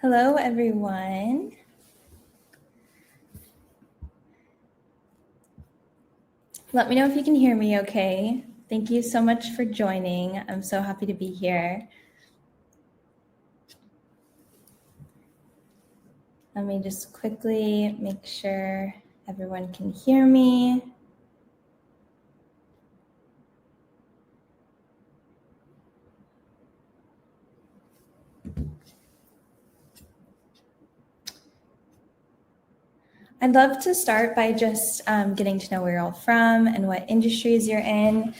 Hello, everyone. Let me know if you can hear me okay. Thank you so much for joining. I'm so happy to be here. Let me just quickly make sure everyone can hear me. I'd love to start by just getting to know where you're all from and what industries you're in.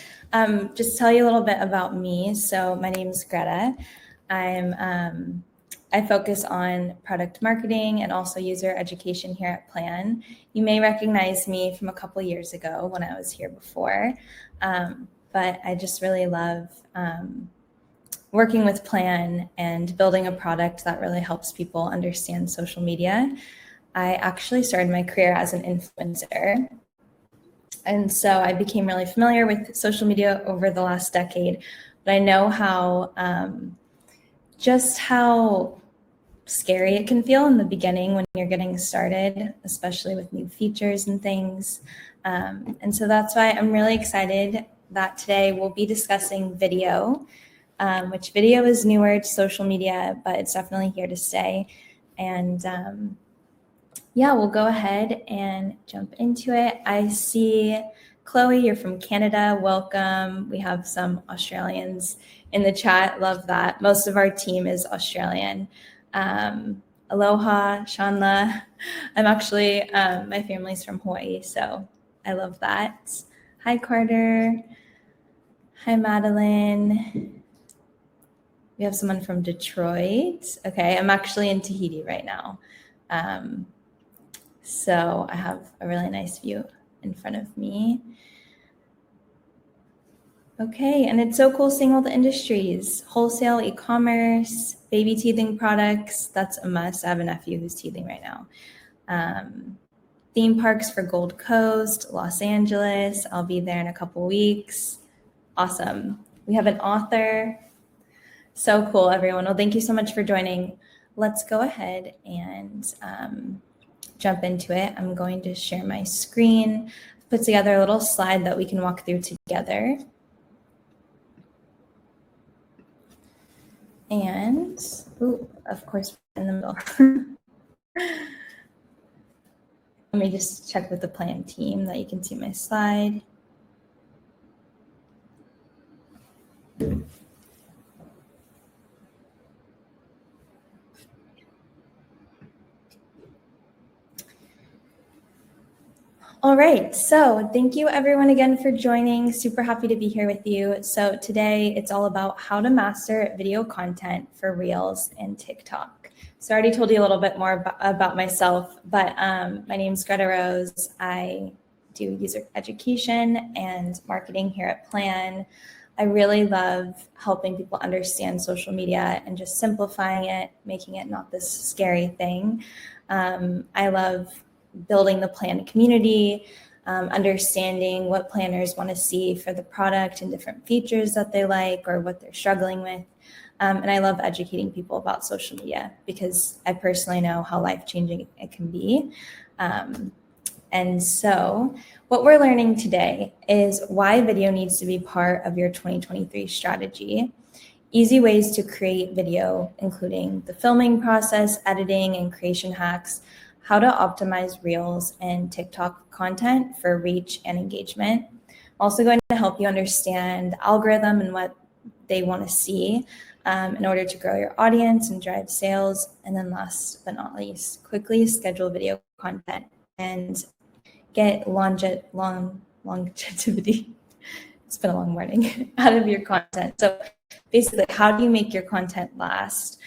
Just tell you a little bit about me. So my name is Greta. I focus on product marketing and also user education here at Plann. You may recognize me from a couple years ago when I was here before, but I just really love working with Plann and building a product that really helps people understand social media. I actually started my career as an influencer. And so I became really familiar with social media over the last decade, but I know just how scary it can feel in the beginning when you're getting started, especially with new features and things. And so that's why I'm really excited that today we'll be discussing video, which video is newer to social media, but it's definitely here to stay. And yeah, we'll go ahead and jump into it. I see Chloe, you're from Canada. Welcome. We have some Australians in the chat. Love that. Most of our team is Australian. Aloha, Shanla. I'm actually, my family's from Hawaii, so I love that. Hi, Carter. Hi, Madeline. We have someone from Detroit. Okay, I'm actually in Tahiti right now. So I have a really nice view in front of me. Okay, and it's so cool seeing all the industries: wholesale, e-commerce, baby teething products. That's a must. I have a nephew who's teething right now. Theme parks for Gold Coast, Los Angeles. I'll be there in a couple weeks. Awesome. We have an author. So cool, everyone. Well, thank you so much for joining. Let's go ahead and jump into it. I'm going to share my screen, put together a little slide that we can walk through together. And, of course, in the middle. Let me just check with the Plann team that you can see my slide. All right, so thank you everyone again for joining. Super happy to be here with you. So today it's all about how to master video content for Reels and TikTok. So I already told you a little bit more about myself, but my name is Greta Rose. I do user education and marketing here at Plann. I really love helping people understand social media and just simplifying it, making it not this scary thing. I love building the Plann community, understanding what planners want to see for the product and different features that they like or what they're struggling with. And I love educating people about social media because I personally know how life-changing it can be. And so what we're learning today is why video needs to be part of your 2023 strategy, easy ways to create video, including the filming process, editing, and creation hacks, how to optimize Reels and TikTok content for reach and engagement. I'm also going to help you understand the algorithm and what they want to see in order to grow your audience and drive sales. And then last but not least, quickly schedule video content and get longevity. It's been a long morning out of your content. So basically, how do you make your content last?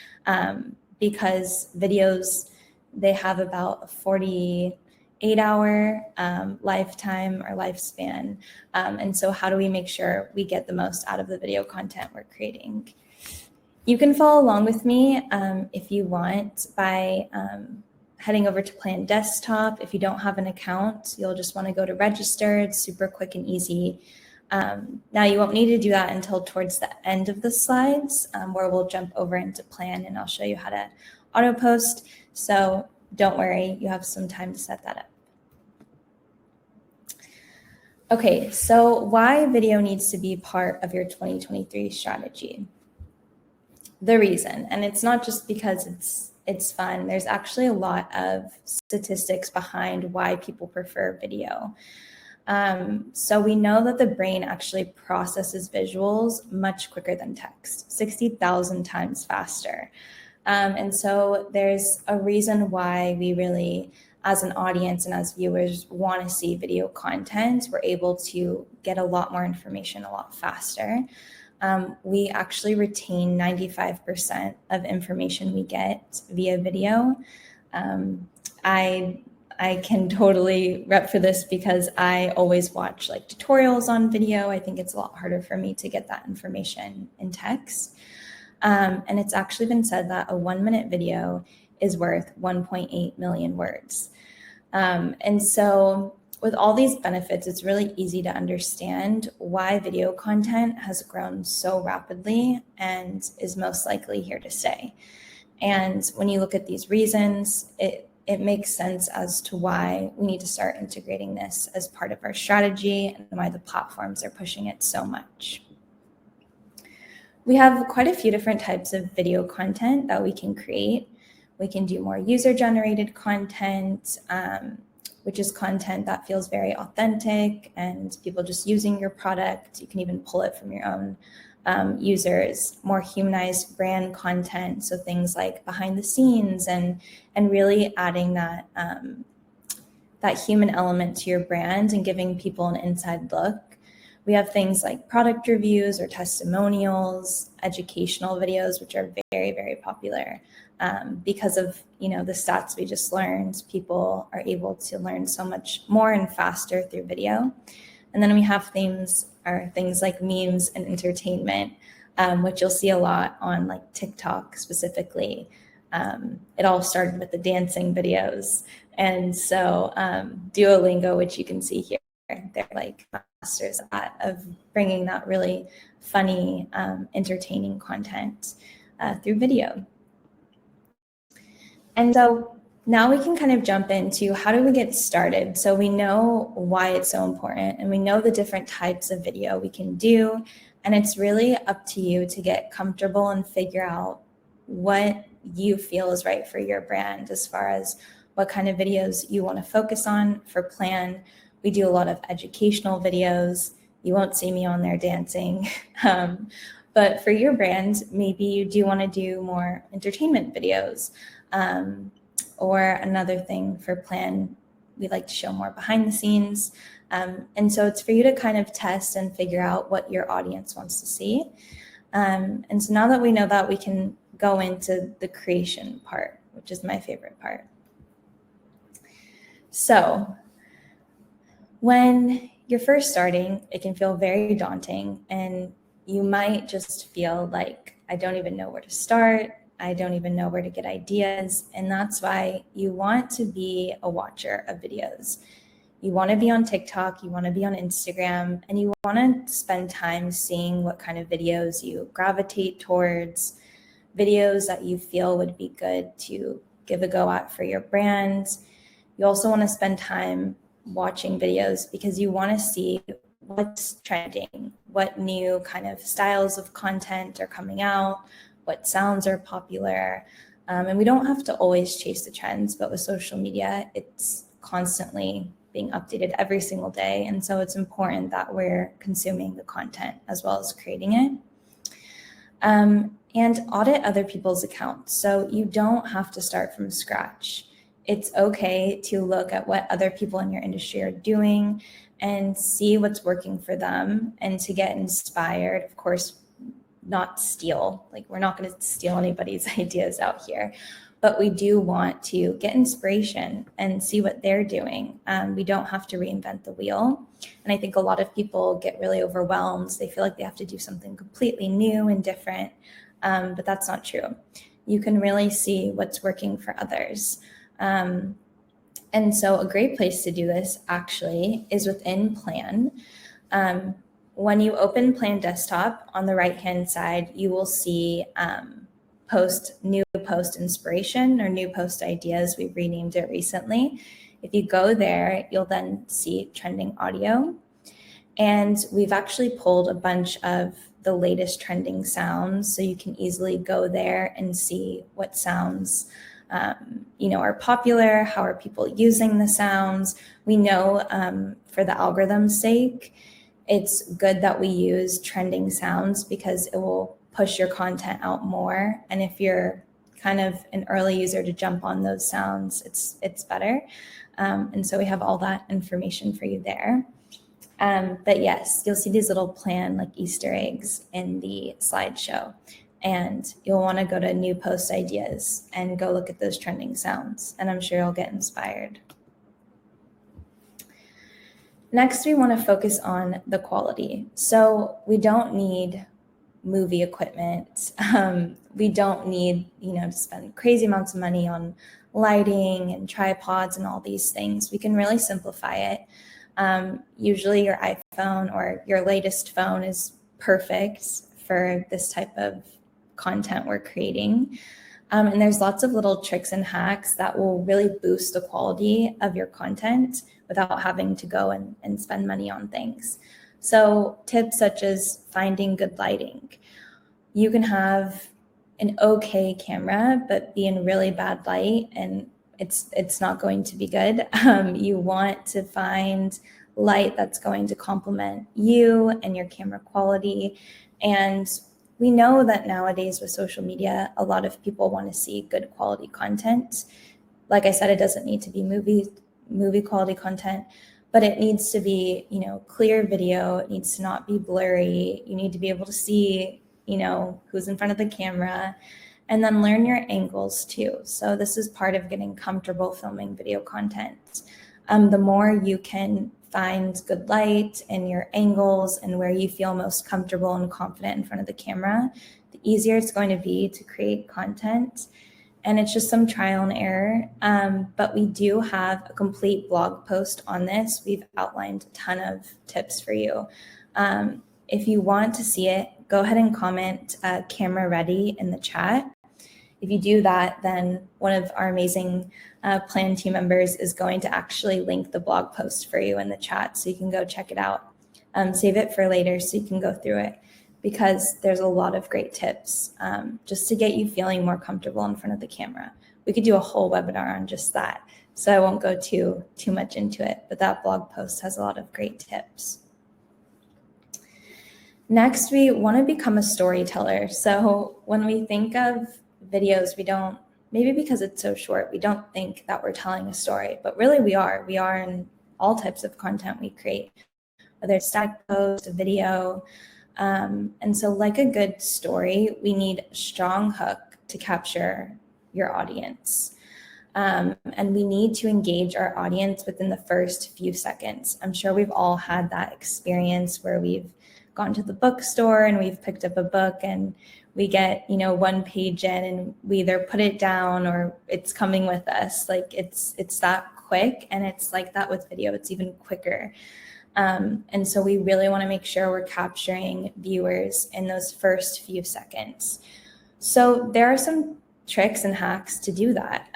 Because videos, they have about a 48-hour lifetime or lifespan. And so how do we make sure we get the most out of the video content we're creating? You can follow along with me if you want by heading over to Plann Desktop. If you don't have an account, you'll just want to go to register. It's super quick and easy. Now you won't need to do that until towards the end of the slides where we'll jump over into Plann and I'll show you how to auto post. So don't worry, you have some time to set that up. Okay, so why video needs to be part of your 2023 strategy? The reason, and it's not just because it's fun. There's actually a lot of statistics behind why people prefer video. So we know that the brain actually processes visuals much quicker than text, 60,000 times faster. And so there's a reason why we really, as an audience and as viewers, want to see video content. We're able to get a lot more information a lot faster. We actually retain 95% of information we get via video. I can totally rep for this because I always watch like tutorials on video. I think it's a lot harder for me to get that information in text. And it's actually been said that a 1-minute video is worth 1.8 million words. And so with all these benefits, it's really easy to understand why video content has grown so rapidly and is most likely here to stay. And when you look at these reasons, it makes sense as to why we need to start integrating this as part of our strategy and why the platforms are pushing it so much. We have quite a few different types of video content that we can create. We can do more user-generated content, which is content that feels very authentic and people just using your product. You can even pull it from your own users. More humanized brand content, so things like behind the scenes and really adding that human element to your brand and giving people an inside look. We have things like product reviews or testimonials, educational videos, which are very, very popular because of the stats we just learned. People are able to learn so much more and faster through video. And then we have things like memes and entertainment, which you'll see a lot on like TikTok specifically. It all started with the dancing videos. And so Duolingo, which you can see here, they're like masters of bringing that really funny, entertaining content through video. And so now we can kind of jump into how do we get started? So we know why it's so important and we know the different types of video we can do. And it's really up to you to get comfortable and figure out what you feel is right for your brand as far as what kind of videos you want to focus on. For Plann, we do a lot of educational videos. You won't see me on there dancing. But for your brand, maybe you do want to do more entertainment videos. Or another thing for Plann, we like to show more behind the scenes. And so it's for you to kind of test and figure out what your audience wants to see. And so now that we know that, we can go into the creation part, which is my favorite part. So when you're first starting, it can feel very daunting and you might just feel like, I don't even know where to start. I don't even know where to get ideas. And that's why you want to be a watcher of videos. You want to be on TikTok, you want to be on Instagram, and you want to spend time seeing what kind of videos you gravitate towards, videos that you feel would be good to give a go at for your brand. You also want to spend time watching videos because you want to see what's trending, what new kind of styles of content are coming out, what sounds are popular. And we don't have to always chase the trends, but with social media, it's constantly being updated every single day. And so it's important that we're consuming the content as well as creating it. And audit other people's accounts. So you don't have to start from scratch. It's okay to look at what other people in your industry are doing and see what's working for them and to get inspired. Of course, not steal, like we're not going to steal anybody's ideas out here, but we do want to get inspiration and see what they're doing. We don't have to reinvent the wheel. And I think a lot of people get really overwhelmed. They feel like they have to do something completely new and different, but that's not true. You can really see what's working for others. And so a great place to do this actually is within Plann. When you open Plann desktop on the right-hand side, you will see new post inspiration or new post ideas. We've renamed it recently. If you go there, you'll then see trending audio. And we've actually pulled a bunch of the latest trending sounds, so you can easily go there and see what sounds are popular, how are people using the sounds. We know for the algorithm's sake, it's good that we use trending sounds because it will push your content out more. And if you're kind of an early user to jump on those sounds, it's better. And so we have all that information for you there. But yes, you'll see these little Plann like Easter eggs in the slideshow, and you'll want to go to new post ideas and go look at those trending sounds, and I'm sure you'll get inspired. Next, we want to focus on the quality. So we don't need movie equipment. We don't need, to spend crazy amounts of money on lighting and tripods and all these things. We can really simplify it. Usually your iPhone or your latest phone is perfect for this type of content we're creating. And there's lots of little tricks and hacks that will really boost the quality of your content without having to go and spend money on things. So tips such as finding good lighting. You can have an okay camera, but be in really bad light, and it's not going to be good. You want to find light that's going to complement you and your camera quality. And we know that nowadays with social media, a lot of people want to see good quality content. Like I said, it doesn't need to be movie quality content, but it needs to be, clear video. It needs to not be blurry. You need to be able to see, who's in front of the camera. And then learn your angles too. So this is part of getting comfortable filming video content. The more you can find good light and your angles and where you feel most comfortable and confident in front of the camera, the easier it's going to be to create content. And it's just some trial and error. But we do have a complete blog post on this. We've outlined a ton of tips for you. If you want to see it, go ahead and comment camera ready in the chat. If you do that, then one of our amazing Plann team members is going to actually link the blog post for you in the chat so you can go check it out. Save it for later so you can go through it, because there's a lot of great tips just to get you feeling more comfortable in front of the camera. We could do a whole webinar on just that, so I won't go too much into it, but that blog post has a lot of great tips. Next, we want to become a storyteller. So when we think of videos, maybe because it's so short, we don't think that we're telling a story, but really we are. We are in all types of content we create, whether it's static post, a video. And so like a good story, we need a strong hook to capture your audience. And we need to engage our audience within the first few seconds. I'm sure we've all had that experience where we've gone to the bookstore and we've picked up a book and we get, one page in and we either put it down or it's coming with us. Like it's that quick, and it's like that with video. It's even quicker. And so we really want to make sure we're capturing viewers in those first few seconds. So there are some tricks and hacks to do that.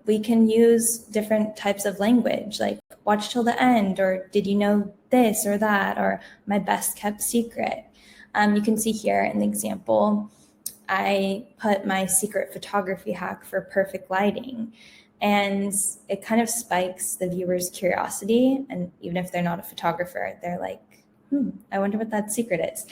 We can use different types of language, like watch till the end, or did you know this or that, or my best kept secret. You can see here in the example, I put my secret photography hack for perfect lighting, and it kind of spikes the viewer's curiosity. And even if they're not a photographer, they're like, I wonder what that secret is.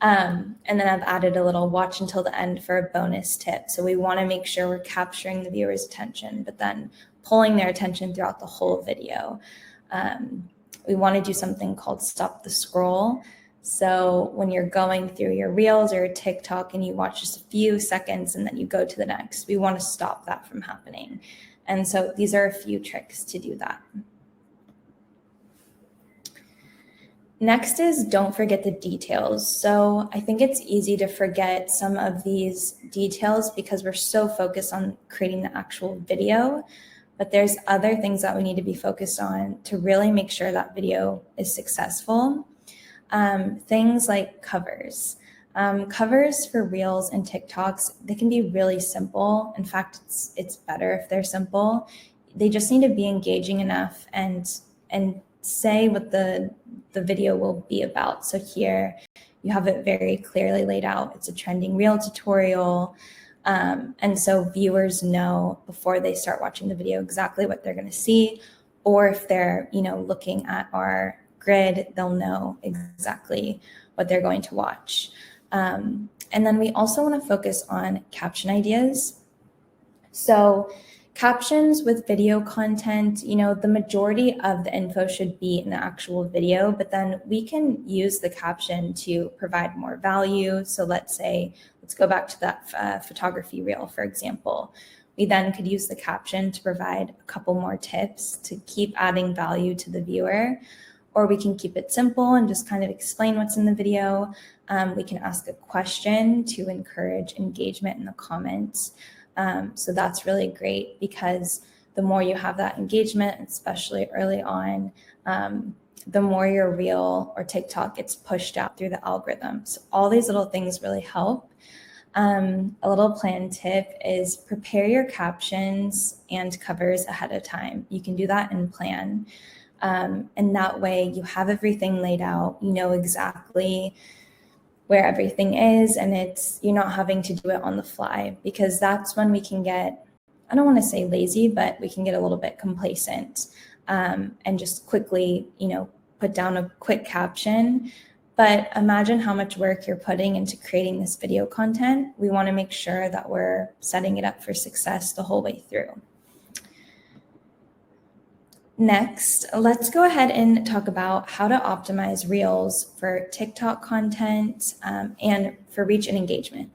And then I've added a little watch until the end for a bonus tip. So we want to make sure we're capturing the viewer's attention, but then pulling their attention throughout the whole video. We want to do something called stop the scroll. So when you're going through your Reels or your TikTok and you watch just a few seconds and then you go to the next, we want to stop that from happening. And so these are a few tricks to do that. Next is don't forget the details. So I think it's easy to forget some of these details because we're so focused on creating the actual video, but there's other things that we need to be focused on to really make sure that video is successful. Things like covers. Covers for Reels and TikToks, they can be really simple. In fact, it's better if they're simple. They just need to be engaging enough and say what the video will be about. So here you have it very clearly laid out. It's a trending reel tutorial. And so viewers know before they start watching the video exactly what they're going to see, or if they're, looking at our grid, they'll know exactly what they're going to watch. And then we also want to focus on caption ideas. So captions with video content, the majority of the info should be in the actual video, but then we can use the caption to provide more value. So let's go back to that photography reel, for example. We then could use the caption to provide a couple more tips to keep adding value to the viewer, or we can keep it simple and just kind of explain what's in the video. We can ask a question to encourage engagement in the comments. So that's really great, because the more you have that engagement, especially early on, the more your reel or TikTok gets pushed out through the algorithm. So all these little things really help. A little Plann tip is prepare your captions and covers ahead of time. You can do that in Plann. And that way you have everything laid out, you know exactly where everything is, and you're not having to do it on the fly, because that's when we can get, I don't want to say lazy, but we can get a little bit complacent, and just quickly, put down a quick caption. But imagine how much work you're putting into creating this video content. We want to make sure that we're setting it up for success the whole way through. Next, let's go ahead and talk about how to optimize Reels for TikTok content and for reach and engagement.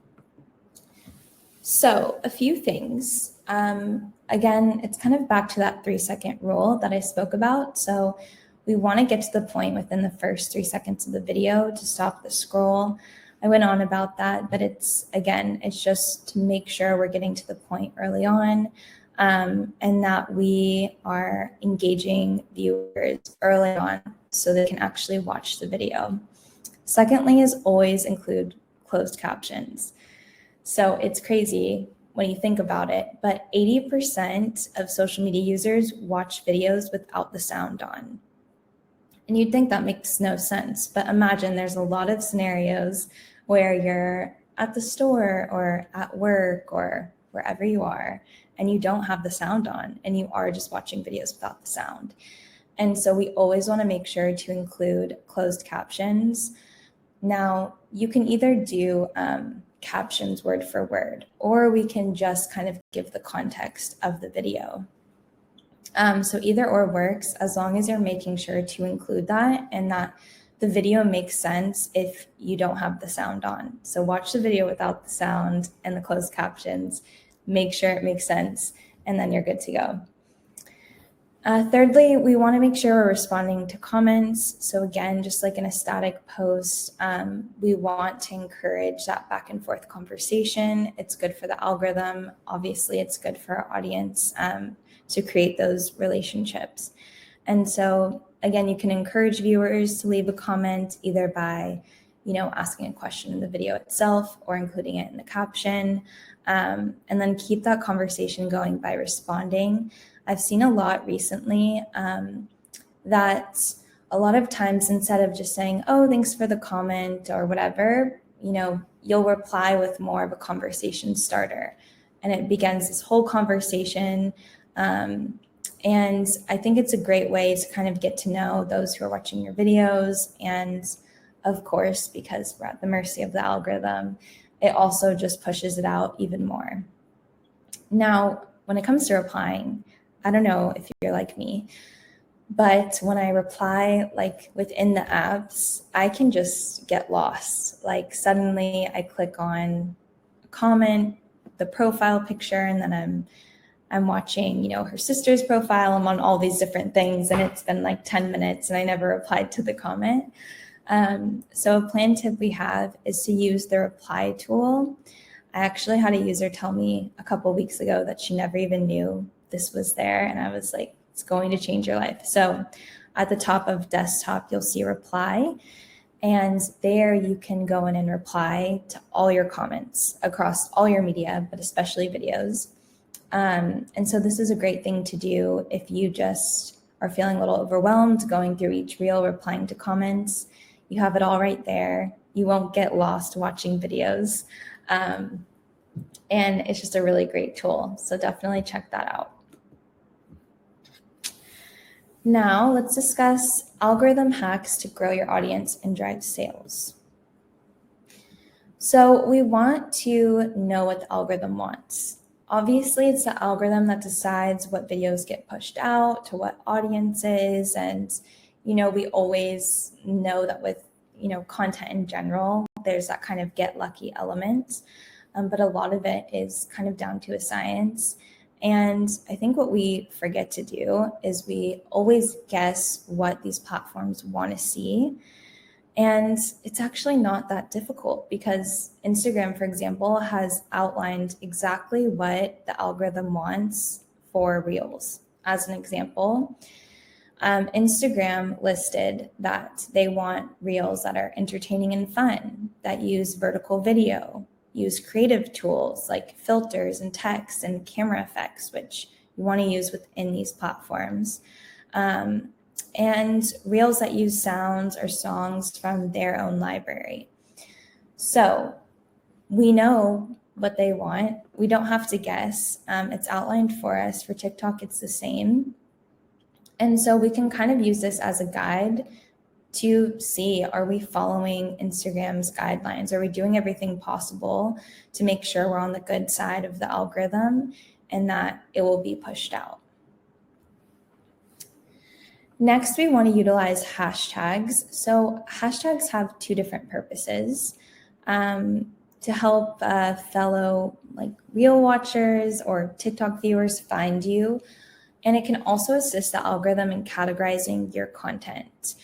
So a few things. Again, it's kind of back to that 3-second rule that I spoke about. So we want to get to the point within the first 3 seconds of the video to stop the scroll. I went on about that, but it's just to make sure we're getting to the point early on. And that we are engaging viewers early on so they can actually watch the video. Secondly is always include closed captions. So it's crazy when you think about it, but 80% of social media users watch videos without the sound on. And you'd think that makes no sense, but imagine there's a lot of scenarios where you're at the store or at work or wherever you are, and you don't have the sound on, and you are just watching videos without the sound. And so we always want to make sure to include closed captions. Now, you can either do captions word for word, or we can just kind of give the context of the video. So either or works, as long as you're making sure to include that and that the video makes sense if you don't have the sound on. So watch the video without the sound and the closed captions, make sure it makes sense, and then you're good to go. Thirdly, we want to make sure we're responding to comments. So again, just like in a static post, we want to encourage that back and forth conversation. It's good for the algorithm. Obviously, it's good for our audience to create those relationships. And so again, you can encourage viewers to leave a comment either by, asking a question in the video itself or including it in the caption, and then keep that conversation going by responding. I've seen a lot recently that a lot of times, instead of just saying, oh, thanks for the comment or whatever, you'll reply with more of a conversation starter, and it begins this whole conversation. And I think it's a great way to kind of get to know those who are watching your videos. And of course, because we're at the mercy of the algorithm, it also just pushes it out even more. Now, when it comes to replying, I don't know if you're like me, but when I reply, like within the apps, I can just get lost. Like suddenly I click on a comment, the profile picture, and then I'm watching, her sister's profile. I'm on all these different things, and it's been like 10 minutes and I never replied to the comment. So a Plann tip we have is to use the reply tool. I actually had a user tell me a couple weeks ago that she never even knew this was there. And I was like, it's going to change your life. So at the top of desktop, you'll see reply. And there you can go in and reply to all your comments across all your media, but especially videos. And so this is a great thing to do if you just are feeling a little overwhelmed, going through each reel, replying to comments. You have it all right there. You won't get lost watching videos. And it's just a really great tool. So definitely check that out. Now let's discuss algorithm hacks to grow your audience and drive sales. So we want to know what the algorithm wants. Obviously, it's the algorithm that decides what videos get pushed out to what audiences. And, we always know that with, content in general, there's that kind of get lucky element. But a lot of it is kind of down to a science. And I think what we forget to do is we always guess what these platforms want to see. And it's actually not that difficult because Instagram, for example, has outlined exactly what the algorithm wants for Reels. As an example, Instagram listed that they want Reels that are entertaining and fun, that use vertical video, use creative tools like filters and text and camera effects, which you want to use within these platforms. And Reels that use sounds or songs from their own library. So we know what they want. We don't have to guess. It's outlined for us. For TikTok, it's the same. And so we can kind of use this as a guide to see, are we following Instagram's guidelines? Are we doing everything possible to make sure we're on the good side of the algorithm and that it will be pushed out? Next, we want to utilize hashtags. So hashtags have two different purposes to help fellow Reel watchers or TikTok viewers find you. And it can also assist the algorithm in categorizing your content.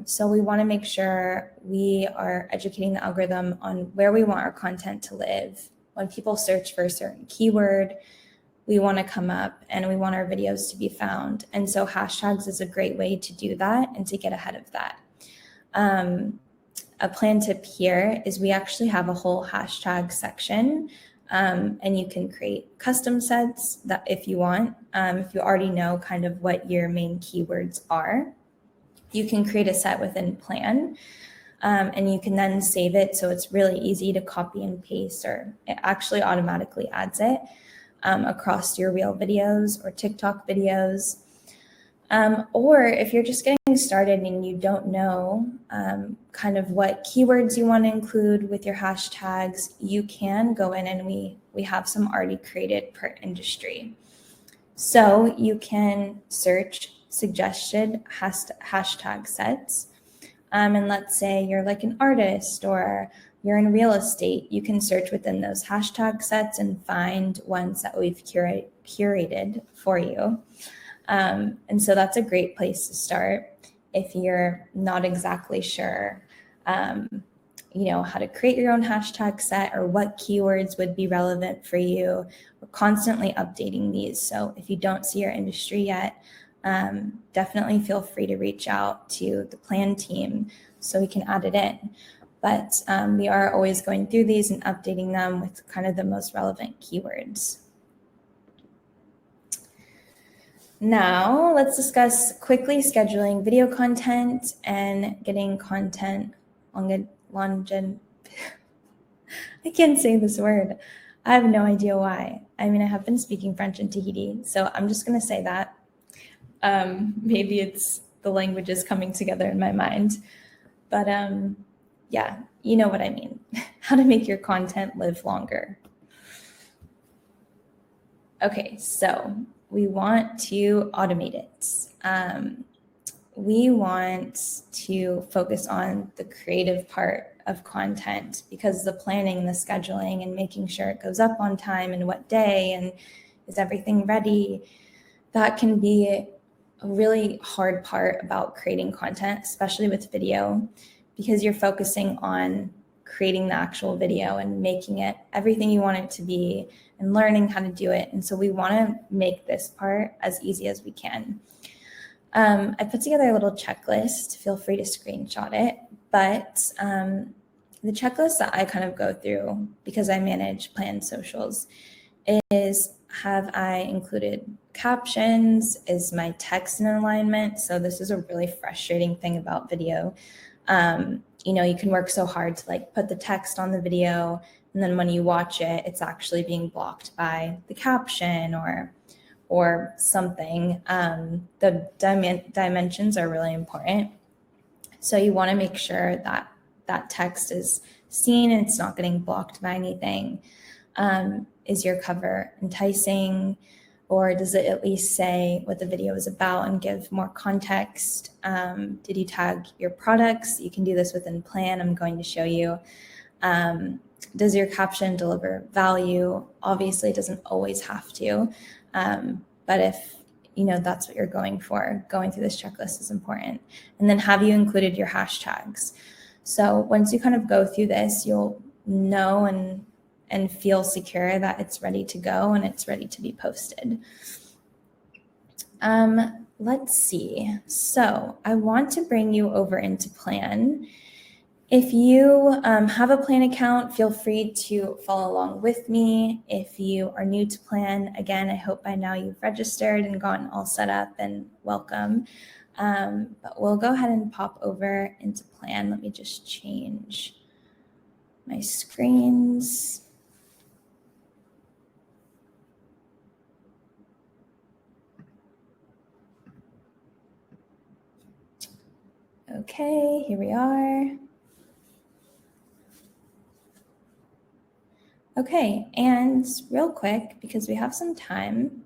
So we want to make sure we are educating the algorithm on where we want our content to live. When people search for a certain keyword, we want to come up and we want our videos to be found. And so hashtags is a great way to do that and to get ahead of that. A Plann tip here is we actually have a whole hashtag section, and you can create custom sets that if you want, if you already know kind of what your main keywords are, you can create a set within Plann. And you can then save it so it's really easy to copy and paste, or it actually automatically adds it across your Reel videos or TikTok videos. Or if you're just getting started and you don't know kind of what keywords you want to include with your hashtags, you can go in and we have some already created per industry. So you can search suggested hashtag sets. And let's say you're like an artist or you're in real estate, you can search within those hashtag sets and find ones that we've curated for you. And so that's a great place to start if you're not exactly sure, how to create your own hashtag set or what keywords would be relevant for you. We're constantly updating these. So if you don't see your industry yet, definitely feel free to reach out to the Plann team so we can add it in. But we are always going through these and updating them with kind of the most relevant keywords. Now let's discuss quickly scheduling video content and getting content I can't say this word. I have no idea why. I mean, I have been speaking French in Tahiti, so I'm just going to say that. Maybe it's the languages coming together in my mind. But yeah, you know what I mean. How to make your content live longer. Okay, so we want to automate it. We want to focus on the creative part of content because the planning, the scheduling, and making sure it goes up on time and what day and is everything ready, that can be a really hard part about creating content, especially with video, because you're focusing on creating the actual video and making it everything you want it to be and learning how to do it. And so we want to make this part as easy as we can. I put together a little checklist. Feel free to screenshot it, But the checklist that I kind of go through, because I manage Plann socials, is have I included captions? Is my text in alignment? So this is a really frustrating thing about video. You can work so hard to like put the text on the video, and then when you watch it, it's actually being blocked by the caption or something. The dimensions are really important. So you want to make sure that that text is seen and it's not getting blocked by anything. Is your cover enticing, or does it at least say what the video is about and give more context? Did you tag your products? You can do this within Plann. I'm going to show you. Does your caption deliver value? Obviously, it doesn't always have to, but if that's what you're going for, going through this checklist is important. And then have you included your hashtags? So once you kind of go through this, you'll know and feel secure that it's ready to go and it's ready to be posted. Let's see. So I want to bring you over into Plann. If you have a Plann account, feel free to follow along with me. If you are new to Plann, again, I hope by now you've registered and gotten all set up, and welcome. But we'll go ahead and pop over into Plann. Let me just change my screens. Okay, here we are. Okay, and real quick, because we have some time,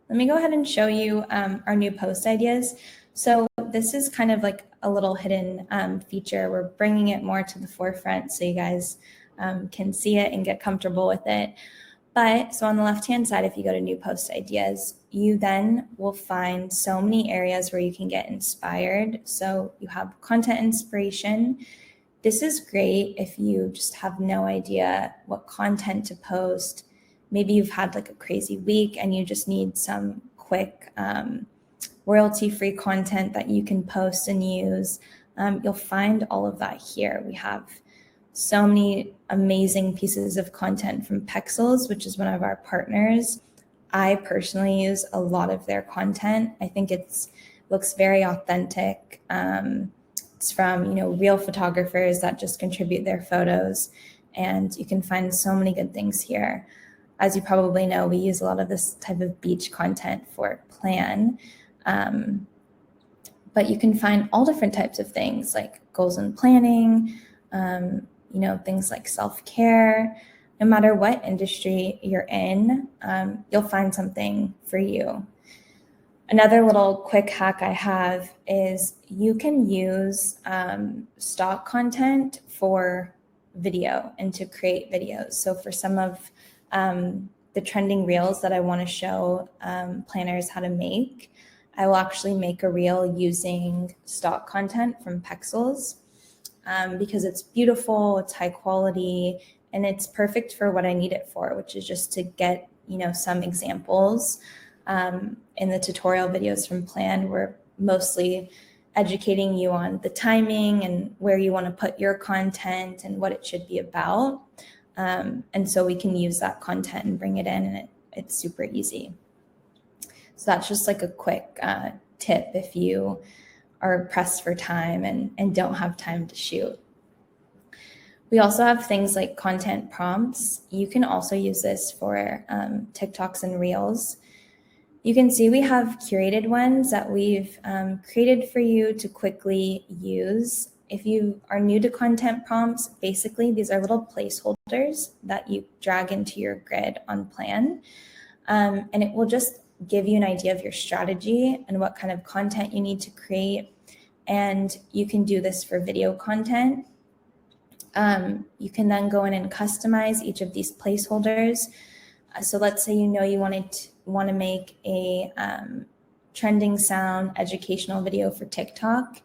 let me go ahead and show you our new post ideas. So this is kind of like a little hidden feature. We're bringing it more to the forefront so you guys can see it and get comfortable with it. But so on the left-hand side, if you go to new post ideas, you then will find so many areas where you can get inspired. So you have content inspiration. This is great if you just have no idea what content to post. Maybe you've had like a crazy week and you just need some quick royalty-free content that you can post and use. You'll find all of that here. We have so many amazing pieces of content from Pexels, which is one of our partners. I personally use a lot of their content. I think looks very authentic. It's from real photographers that just contribute their photos, and you can find so many good things here. As you probably know, we use a lot of this type of beach content for Plann, but you can find all different types of things like goals and planning, things like self-care. No matter what industry you're in, you'll find something for you. Another little quick hack I have is you can use stock content for video and to create videos. So for some of the trending reels that I want to show planners how to make, I will actually make a reel using stock content from Pexels because it's beautiful, it's high quality, and it's perfect for what I need it for, which is just to get some examples. In the tutorial videos from Plann, we're mostly educating you on the timing and where you want to put your content and what it should be about. And so we can use that content and bring it in, and it's super easy. So that's just like a quick tip if you are pressed for time and don't have time to shoot. We also have things like content prompts. You can also use this for TikToks and Reels. You can see we have curated ones that we've created for you to quickly use. If you are new to content prompts, basically these are little placeholders that you drag into your grid on Plann. And it will just give you an idea of your strategy and what kind of content you need to create. And you can do this for video content. You can then go in and customize each of these placeholders. So let's say you want to make a trending sound educational video for TikTok.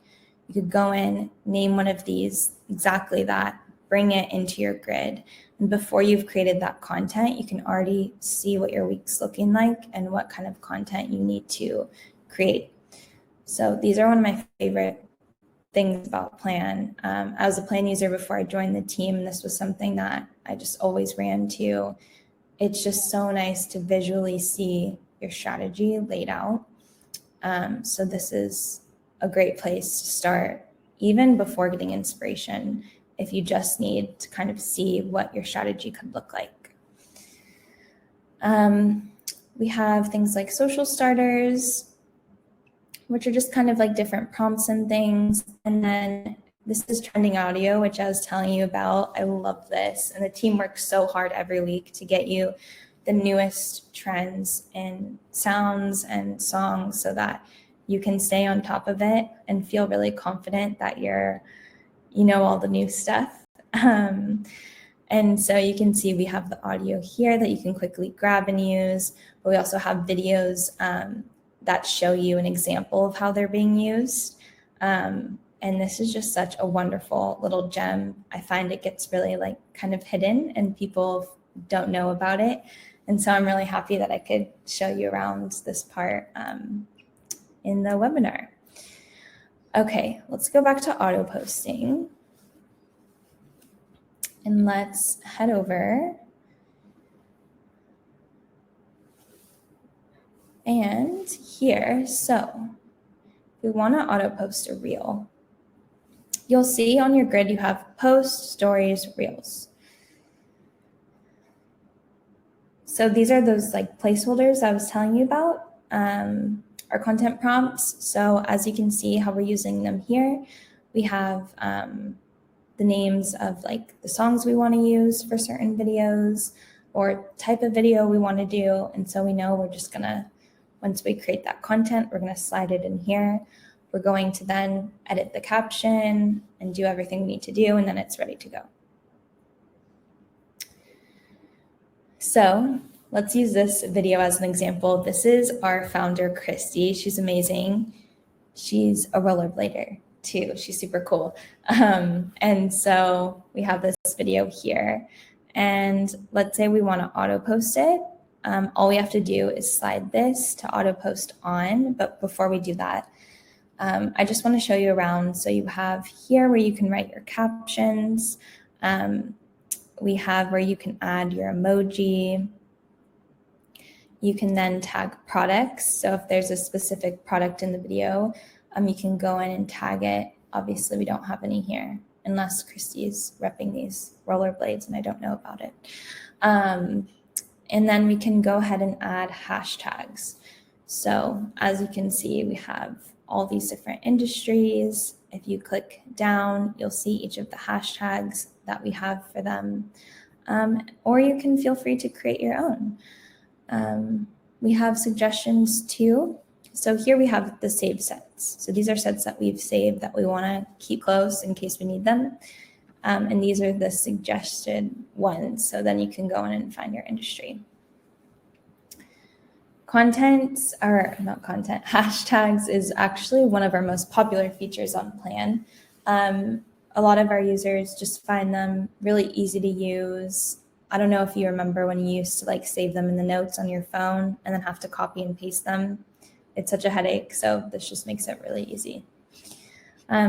You could go in, name one of these, exactly that, bring it into your grid. And before you've created that content, you can already see what your week's looking like and what kind of content you need to create. So these are one of my favorite things about Plann. I was a Plann user before I joined the team, and this was something that I just always ran to. It's just so nice to visually see your strategy laid out. So this is a great place to start, even before getting inspiration, if you just need to kind of see what your strategy could look like. We have things like social starters, which are just kind of like different prompts and things. And then this is trending audio, which I was telling you about. I love this. And the team works so hard every week to get you the newest trends in sounds and songs so that you can stay on top of it and feel really confident that you know all the new stuff. And so you can see we have the audio here that you can quickly grab and use, but we also have videos that show you an example of how they're being used. And this is just such a wonderful little gem. I find it gets really like kind of hidden and people don't know about it. And so I'm really happy that I could show you around this part in the webinar. Okay, let's go back to auto posting. And let's head over and here. So we want to auto post a reel. You'll see on your grid you have post, stories, reels. So these are those like placeholders I was telling you about, our content prompts. So as you can see how we're using them here, we have the names of like the songs we want to use for certain videos or type of video we want to do. And so we know we're just gonna, once we create that content, we're gonna slide it in here. We're going to then edit the caption and do everything we need to do, and then it's ready to go. So let's use this video as an example. This is our founder, Christy. She's amazing. She's a rollerblader too. She's super cool. And so we have this video here. And let's say we want to auto post it. All we have to do is slide this to auto post on. But before we do that, I just want to show you around. So you have here where you can write your captions. We have where you can add your emoji. You can then tag products. So if there's a specific product in the video, you can go in and tag it. Obviously, we don't have any here unless Christy's repping these rollerblades and I don't know about it. And then we can go ahead and add hashtags. So as you can see, we have all these different industries. If you click down, you'll see each of the hashtags that we have for them. Or you can feel free to create your own. We have suggestions too. So here we have the saved sets. So these are sets that we've saved that we want to keep close in case we need them. And these are the suggested ones. So then you can go in and find your industry. Hashtags is actually one of our most popular features on Plann. A lot of our users just find them really easy to use. I don't know if you remember when you used to like save them in the notes on your phone and then have to copy and paste them. It's such a headache, so this just makes it really easy.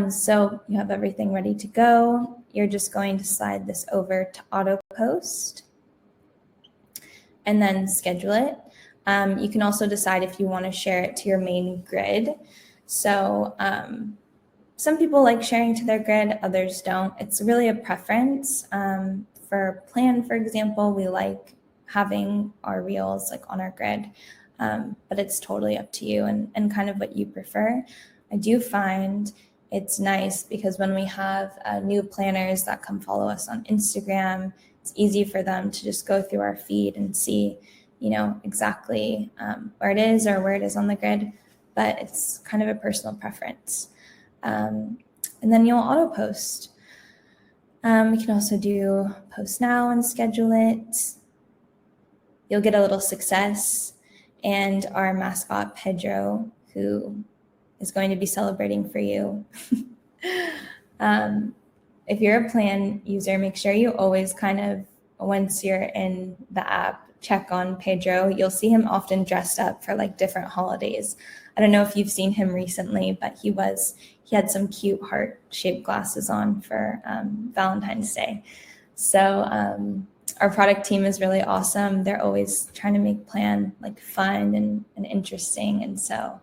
So you have everything ready to go. You're just going to slide this over to auto post and then schedule it. You can also decide if you want to share it to your main grid. So some people like sharing to their grid, others don't. It's really a preference. For Plann, for example, we like having our reels like on our grid, but it's totally up to you and kind of what you prefer. I do find it's nice because when we have new planners that come follow us on Instagram, it's easy for them to just go through our feed and see, you know, exactly where it is or where it is on the grid, but it's kind of a personal preference. And then you'll auto post. We can also do post now and schedule it. You'll get a little success and our mascot, Pedro, who is going to be celebrating for you. If you're a Plann user, make sure you always kind of, once you're in the app, check on Pedro. You'll see him often dressed up for like different holidays. I don't know if you've seen him recently, but he was he had some cute heart-shaped glasses on for Valentine's Day. So our product team is really awesome. They're always trying to make Plann like fun and interesting. And so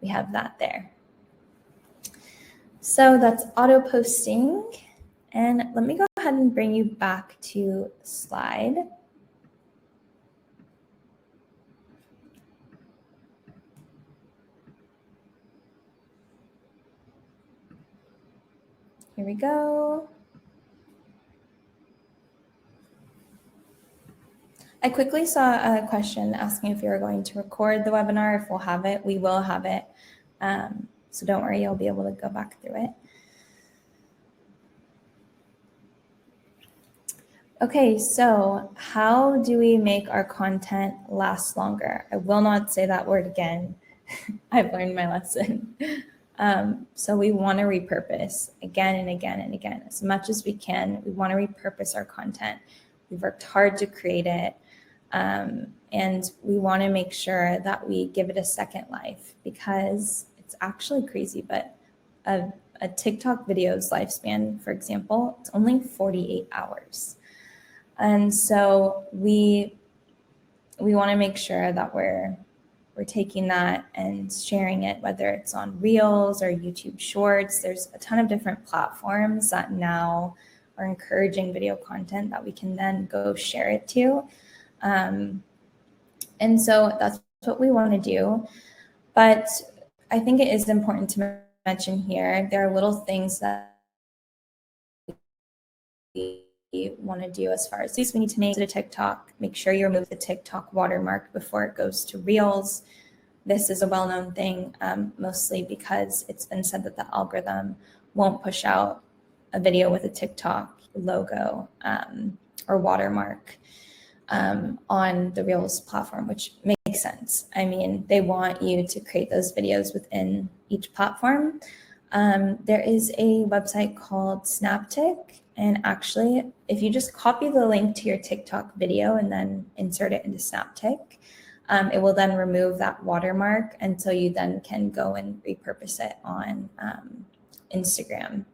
we have that there. So that's auto posting. And let me go ahead and bring you back to the slide. Here we go. I quickly saw a question asking if we were going to record the webinar, if we'll have it. We will have it. So don't worry, you'll be able to go back through it. Okay, so how do we make our content last longer? I will not say that word again. I've learned my lesson. So we want to repurpose again and again and again. As much as we can, we want to repurpose our content. We've worked hard to create it. And we want to make sure that we give it a second life, because it's actually crazy, but a TikTok video's lifespan, for example, it's only 48 hours. And so we want to make sure that we're taking that and sharing it, whether it's on Reels or YouTube Shorts. There's a ton of different platforms that now are encouraging video content that we can then go share it to. And so that's what we want to do. But I think it is important to mention here, there are little things that we want to do as far as these. We need to make it a TikTok. Make sure you remove the TikTok watermark before it goes to Reels. This is a well-known thing, mostly because it's been said that the algorithm won't push out a video with a TikTok logo or watermark on the Reels platform, which makes sense. I mean, they want you to create those videos within each platform. There is a website called Snaptic, and actually, if you just copy the link to your TikTok video and then insert it into Snaptic, it will then remove that watermark, and so you then can go and repurpose it on Instagram.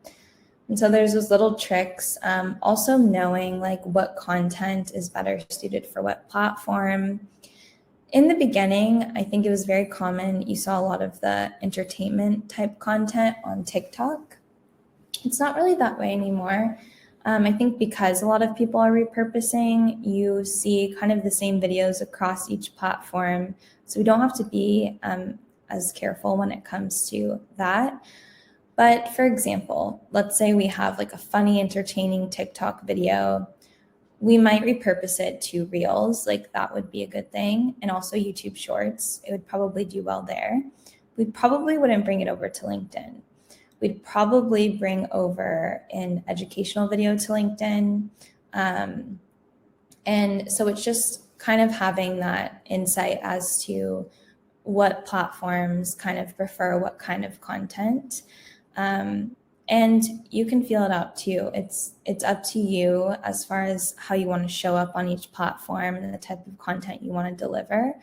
And so there's those little tricks. Also knowing like what content is better suited for what platform. In the beginning, I think it was very common. You saw a lot of the entertainment type content on TikTok. It's not really that way anymore. I think because a lot of people are repurposing, you see kind of the same videos across each platform. So we don't have to be as careful when it comes to that. But for example, let's say we have like a funny, entertaining TikTok video. We might repurpose it to Reels, like that would be a good thing. And also YouTube Shorts, it would probably do well there. We probably wouldn't bring it over to LinkedIn. We'd probably bring over an educational video to LinkedIn. And so it's just kind of having that insight as to what platforms kind of prefer what kind of content. And you can feel it out too. It's up to you as far as how you want to show up on each platform and the type of content you want to deliver.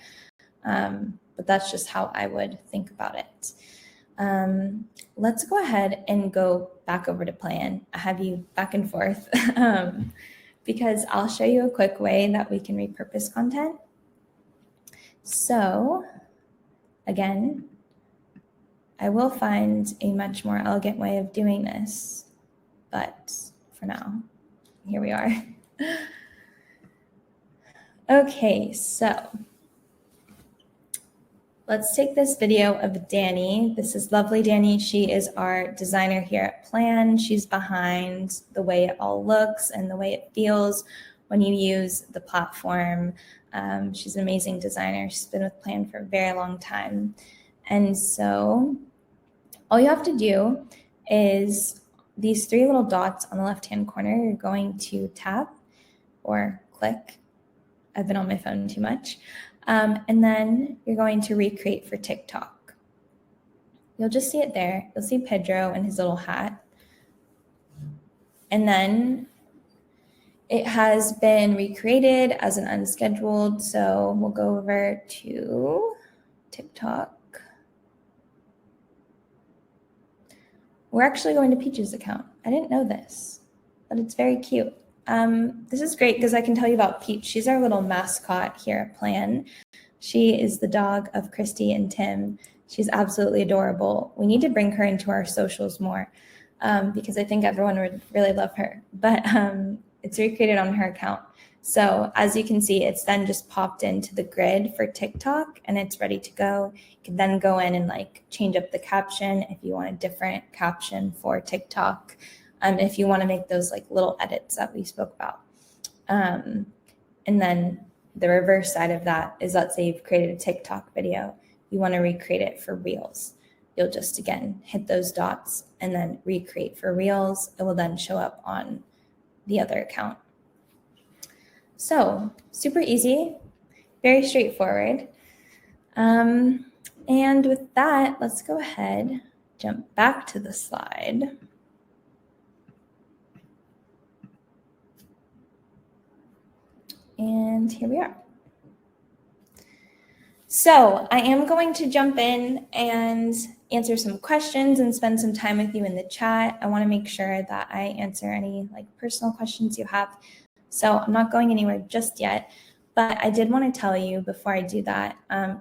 But that's just how I would think about it. Let's go ahead and go back over to Plann. I have you back and forth because I'll show you a quick way that we can repurpose content. So again, I will find a much more elegant way of doing this, but for now, here we are. Okay, so let's take this video of Danny. This is lovely Danny. She is our designer here at Plann. She's behind the way it all looks and the way it feels when you use the platform. She's an amazing designer. She's been with Plann for a very long time. And so all you have to do is these three little dots on the left-hand corner, you're going to tap or click. I've been on my phone too much. And then you're going to recreate for TikTok. You'll just see it there. You'll see Pedro and his little hat. And then it has been recreated as an unscheduled. So we'll go over to TikTok. we're actually going to Peach's account. I didn't know this, but it's very cute. This is great because I can tell you about Peach. She's our little mascot here at Plann. She is the dog of Christy and Tim. She's absolutely adorable. We need to bring her into our socials more because I think everyone would really love her. But it's recreated on her account. So as you can see, it's then just popped into the grid for TikTok and it's ready to go. You can then go in and like change up the caption if you want a different caption for TikTok. If you want to make those like little edits that we spoke about. And then the reverse side of that is, let's say you've created a TikTok video, you want to recreate it for Reels. You'll just, again, hit those dots and then recreate for Reels. It will then show up on the other account. So super easy, very straightforward. And with that, let's go ahead, jump back to the slide. And here we are. So I am going to jump in and answer some questions and spend some time with you in the chat. I want to make sure that I answer any like personal questions you have. So I'm not going anywhere just yet, but I did want to tell you before I do that,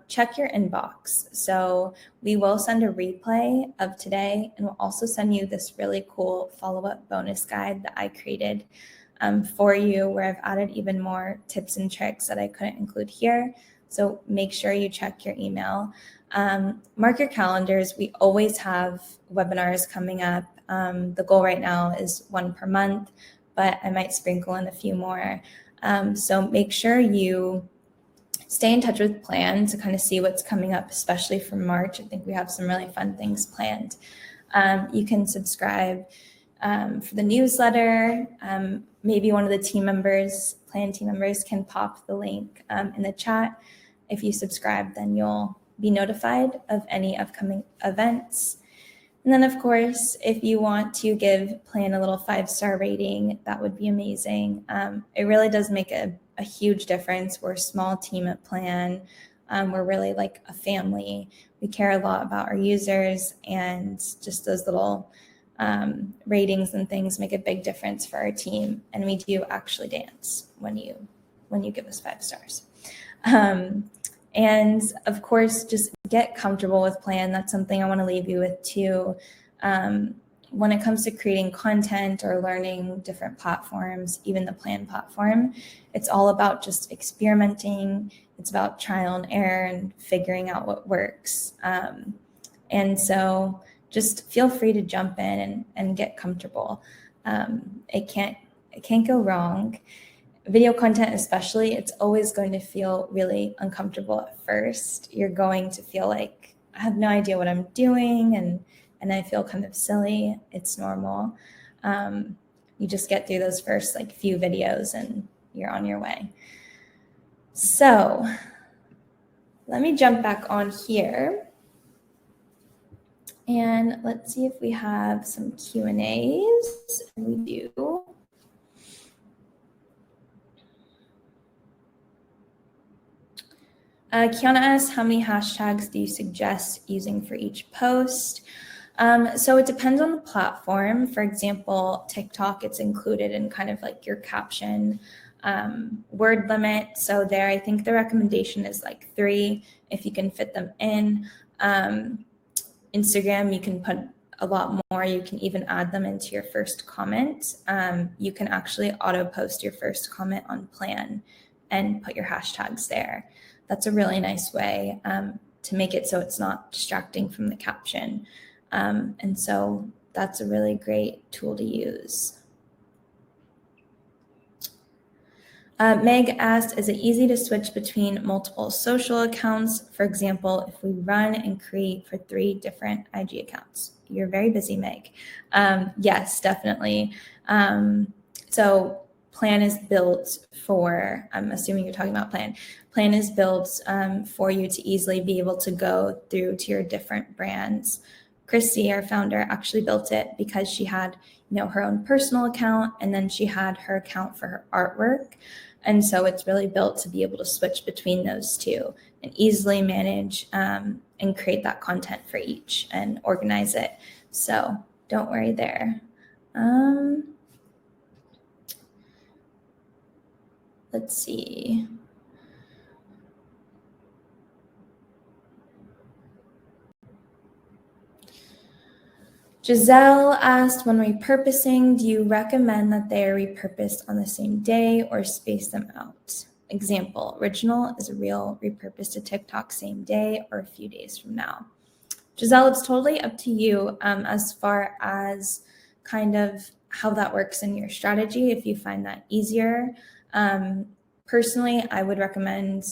check your inbox. So we will send a replay of today, and we'll also send you this really cool follow-up bonus guide that I created for you, where I've added even more tips and tricks that I couldn't include here. So make sure you check your email. Mark your calendars. We always have webinars coming up. The goal right now is 1 per month, but I might sprinkle in a few more. So make sure you stay in touch with Plann to kind of see what's coming up, especially for March. I think we have some really fun things planned. You can subscribe for the newsletter. Maybe one of the team members, Plann team members, can pop the link in the chat. If you subscribe, then you'll be notified of any upcoming events. And then, of course, if you want to give Plann a little 5-star rating, that would be amazing. It really does make a huge difference. We're a small team at Plann. We're really like a family. We care a lot about our users, and just those little ratings and things make a big difference for our team. And we do actually dance when you give us 5 stars. And of course, just get comfortable with Plann. That's something I want to leave you with too. When it comes to creating content or learning different platforms, even the Plann platform, it's all about just experimenting. It's about trial and error and figuring out what works. And so just feel free to jump in and get comfortable. It can't go wrong. Video content especially, it's always going to feel really uncomfortable at first. You're going to feel like, I have no idea what I'm doing, and I feel kind of silly. It's normal. You just get through those first like few videos and you're on your way. So let me jump back on here. And let's see if we have some Q&As. We do. Kiana asks, how many hashtags do you suggest using for each post? So it depends on the platform. For example, TikTok, it's included in kind of like your caption word limit. So there, I think the recommendation is like 3 if you can fit them in. Instagram, you can put a lot more. You can even add them into your first comment. You can actually auto post your first comment on Plann and put your hashtags there. That's a really nice way to make it so it's not distracting from the caption. And so that's a really great tool to use. Meg asked, is it easy to switch between multiple social accounts? For example, if we run and create for 3 different IG accounts. You're very busy, Meg. Yes, definitely. So Plann is built for, I'm assuming you're talking about Plann. Plann is built for you to easily be able to go through to your different brands. Christy, our founder, actually built it because she had, her own personal account, and then she had her account for her artwork. And so it's really built to be able to switch between those two and easily manage and create that content for each and organize it. So don't worry there. Let's see. Giselle asked, when repurposing, do you recommend that they are repurposed on the same day or space them out? Example, original is a reel repurposed to TikTok same day or a few days from now. Giselle, it's totally up to you as far as kind of how that works in your strategy, if you find that easier. Personally, I would recommend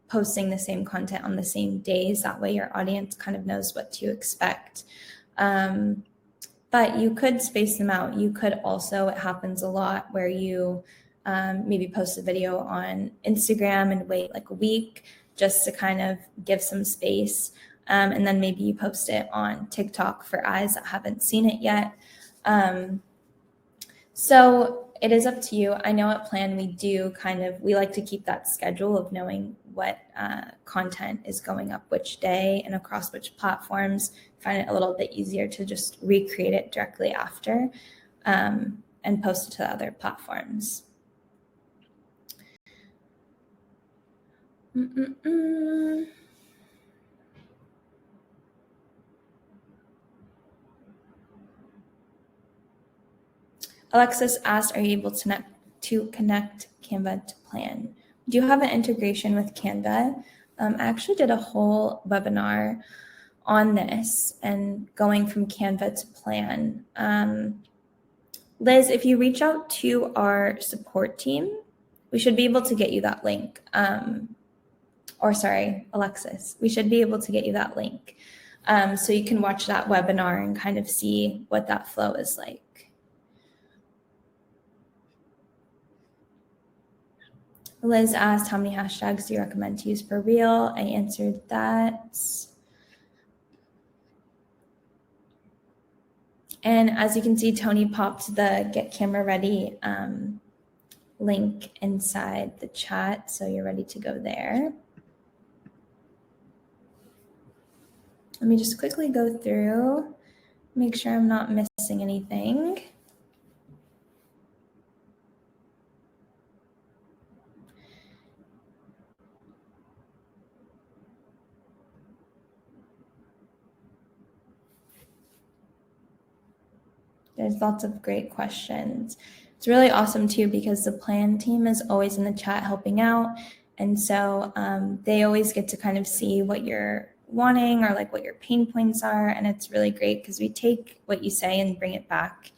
posting the same content on the same days. That way your audience kind of knows what to expect. But you could space them out. You could also, it happens a lot where you maybe post a video on Instagram and wait like a week just to kind of give some space. And then maybe you post it on TikTok for eyes that haven't seen it yet. So it is up to you. I know at Plann we like to keep that schedule of knowing what content is going up which day and across which platforms. Find it a little bit easier to just recreate it directly after and post it to the other platforms. Alexis asked, are you able to connect Canva to Plann? We do have an integration with Canva. I actually did a whole webinar on this and going from Canva to Plann. Liz, if you reach out to our support team, we should be able to get you that link. Alexis, we should be able to get you that link. So you can watch that webinar and kind of see what that flow is like. Liz asked, how many hashtags do you recommend to use per reel? I answered that. And as you can see, Tony popped the Get Camera Ready link inside the chat, so you're ready to go there. Let me just quickly go through, make sure I'm not missing anything. There's lots of great questions. It's really awesome too because the Plann team is always in the chat helping out. And so they always get to kind of see what you're wanting or like what your pain points are. And it's really great because we take what you say and bring it back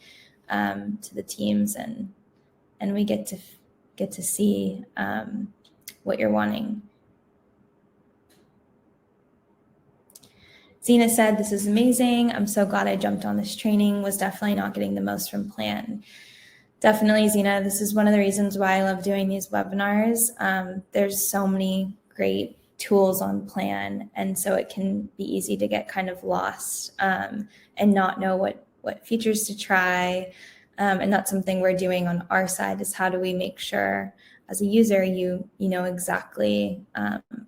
to the teams and we get to see what you're wanting. Zena said, this is amazing. I'm so glad I jumped on this training. Was definitely not getting the most from Plann. Definitely, Zena. This is one of the reasons why I love doing these webinars. There's so many great tools on Plann, and so it can be easy to get kind of lost and not know what features to try. And that's something we're doing on our side is how do we make sure as a user you know exactly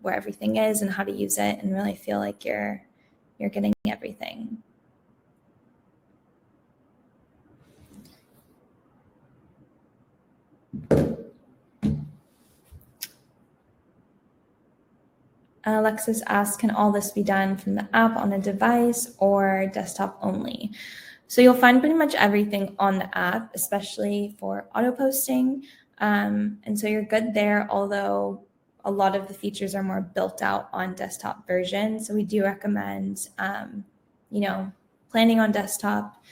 where everything is and how to use it and really feel like you're getting everything. Alexis asks, can all this be done from the app on a device or desktop only? So you'll find pretty much everything on the app, especially for auto posting. And so you're good there, although a lot of the features are more built out on desktop version. So we do recommend, planning on desktop.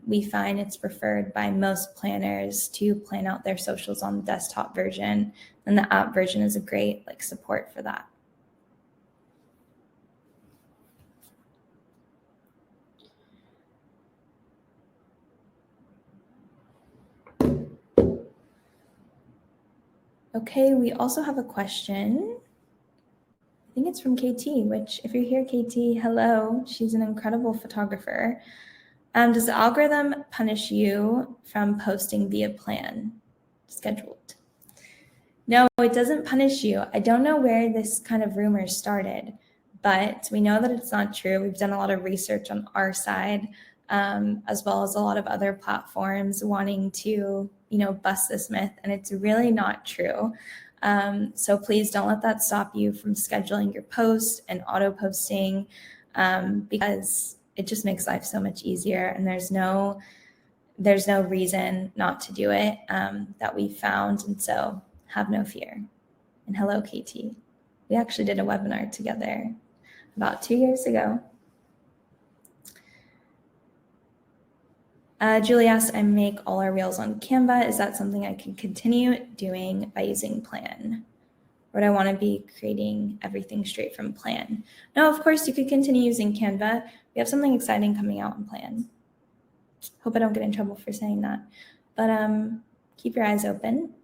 We find it's preferred by most planners to plan out their socials on the desktop version, and the app version is a great support for that. Okay, we also have a question. I think it's from KT, which if you're here, KT, hello. She's an incredible photographer. Does the algorithm punish you from posting via Plann scheduled? No, it doesn't punish you. I don't know where this kind of rumor started, but we know that it's not true. We've done a lot of research on our side. as well as a lot of other platforms wanting to, bust this myth, and it's really not true. So please don't let that stop you from scheduling your post and auto posting, because it just makes life so much easier, and there's no reason not to do it, that we found. And so have no fear. And hello, Katie. We actually did a webinar together about 2 years ago. Julie asked, I make all our reels on Canva. Is that something I can continue doing by using Plann? Or do I want to be creating everything straight from Plann? No, of course you could continue using Canva. We have something exciting coming out in Plann. Hope I don't get in trouble for saying that. But keep your eyes open.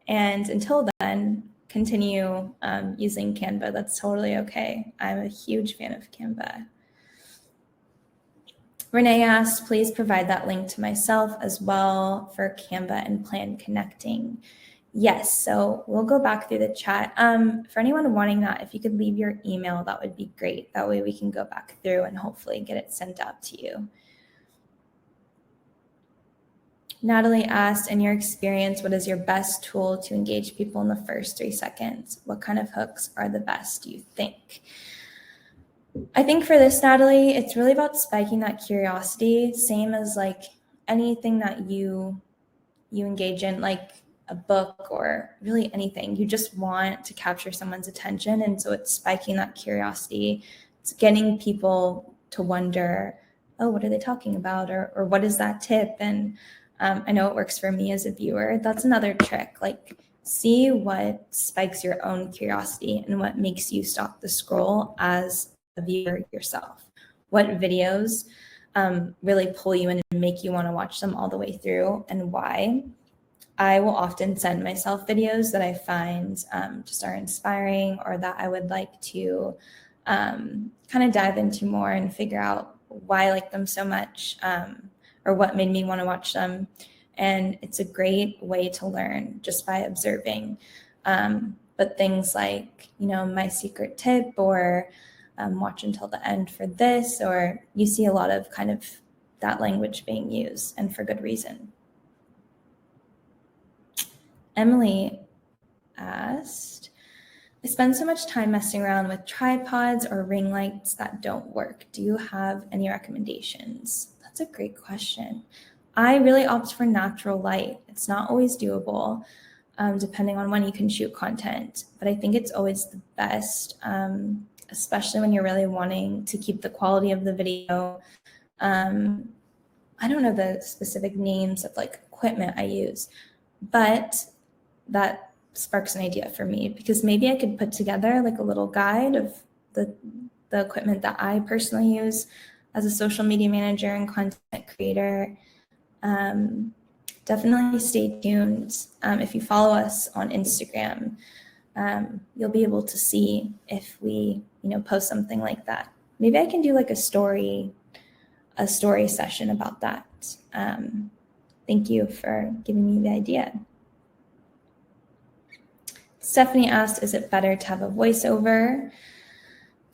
And until then, continue using Canva. That's totally okay. I'm a huge fan of Canva. Renee asked, please provide that link to myself as well for Canva and Plann connecting. Yes, so we'll go back through the chat. For anyone wanting that, if you could leave your email, that would be great. That way we can go back through and hopefully get it sent out to you. Natalie asked, in your experience, what is your best tool to engage people in the first 3 seconds? What kind of hooks are the best, do you think? I think for this, Natalie, it's really about spiking that curiosity, same as like anything that you engage in, like a book or really anything. You just want to capture someone's attention. And so it's spiking that curiosity. It's getting people to wonder, oh, what are they talking about? Or what is that tip? And I know it works for me as a viewer. That's another trick. Like, see what spikes your own curiosity and what makes you stop the scroll as a viewer yourself. What videos really pull you in and make you want to watch them all the way through, and why. I will often send myself videos that I find just are inspiring, or that I would like to kind of dive into more and figure out why I like them so much, or what made me want to watch them. And it's a great way to learn just by observing. But things like, my secret tip, or watch until the end for this, or you see a lot of kind of that language being used, and for good reason. Emily asked, I spend so much time messing around with tripods or ring lights that don't work. Do you have any recommendations? That's a great question. I really opt for natural light. It's not always doable, depending on when you can shoot content, but I think it's always the best, especially when you're really wanting to keep the quality of the video. I don't know the specific names of like equipment I use, but that sparks an idea for me, because maybe I could put together like a little guide of the equipment that I personally use as a social media manager and content creator. Definitely stay tuned. If you follow us on Instagram, you'll be able to see if we, post something like that. Maybe I can do like a story session about that. Thank you for giving me the idea. Stephanie asked, is it better to have a voiceover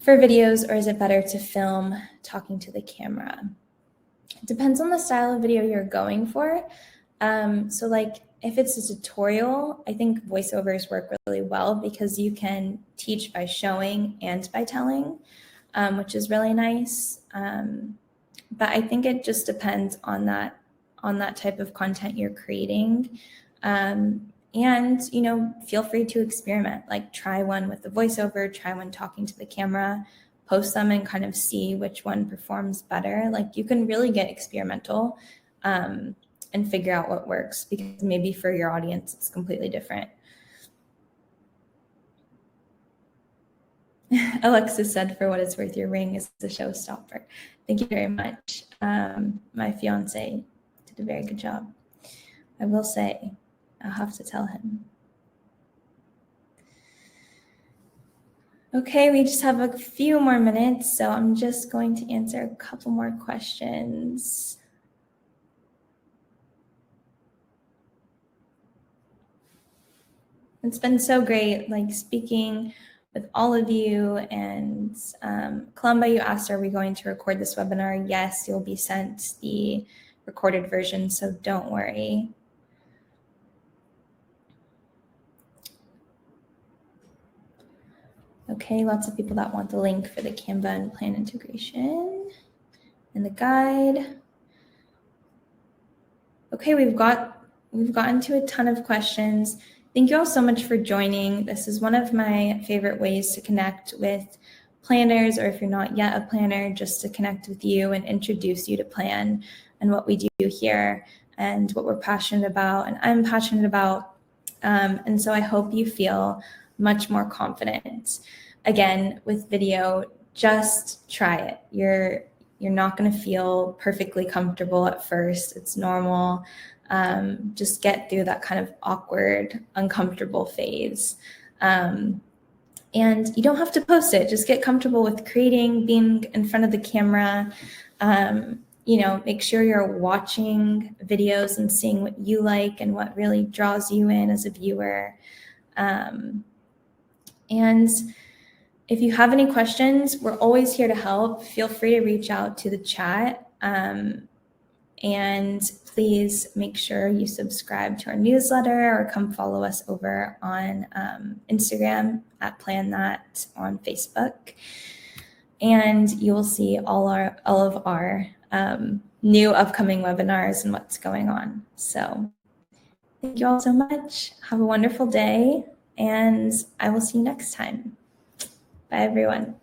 for videos, or is it better to film talking to the camera? It depends on the style of video you're going for. So like if it's a tutorial, I think voiceovers work really well, because you can teach by showing and by telling, which is really nice. But I think it just depends on that type of content you're creating. And, feel free to experiment, like try one with the voiceover, try one talking to the camera, post them and kind of see which one performs better. Like, you can really get experimental and figure out what works, because maybe for your audience, it's completely different. Alexis said, for what it's worth, your ring is a showstopper. Thank you very much. My fiance did a very good job. I will say, I'll have to tell him. Okay, we just have a few more minutes, so I'm just going to answer a couple more questions. It's been so great, like speaking with all of you. And Columba, you asked, are we going to record this webinar? Yes, you'll be sent the recorded version, so don't worry. Okay, lots of people that want the link for the Canva and Plann integration and the guide. Okay, we've gotten to a ton of questions. Thank you all so much for joining. This is one of my favorite ways to connect with planners, or if you're not yet a planner, just to connect with you and introduce you to Plann and what we do here and what we're passionate about and I'm passionate about. And so I hope you feel much more confident. Again, with video, just try it. You're not going to feel perfectly comfortable at first. It's normal. Just get through that kind of awkward, uncomfortable phase. And you don't have to post it. Just get comfortable with creating, being in front of the camera. Make sure you're watching videos and seeing what you like and what really draws you in as a viewer. And if you have any questions, we're always here to help. Feel free to reach out to the chat. And please make sure you subscribe to our newsletter or come follow us over on Instagram at Plann That, on Facebook. And you will see all of our new upcoming webinars and what's going on. So thank you all so much. Have a wonderful day, and I will see you next time. Bye, everyone.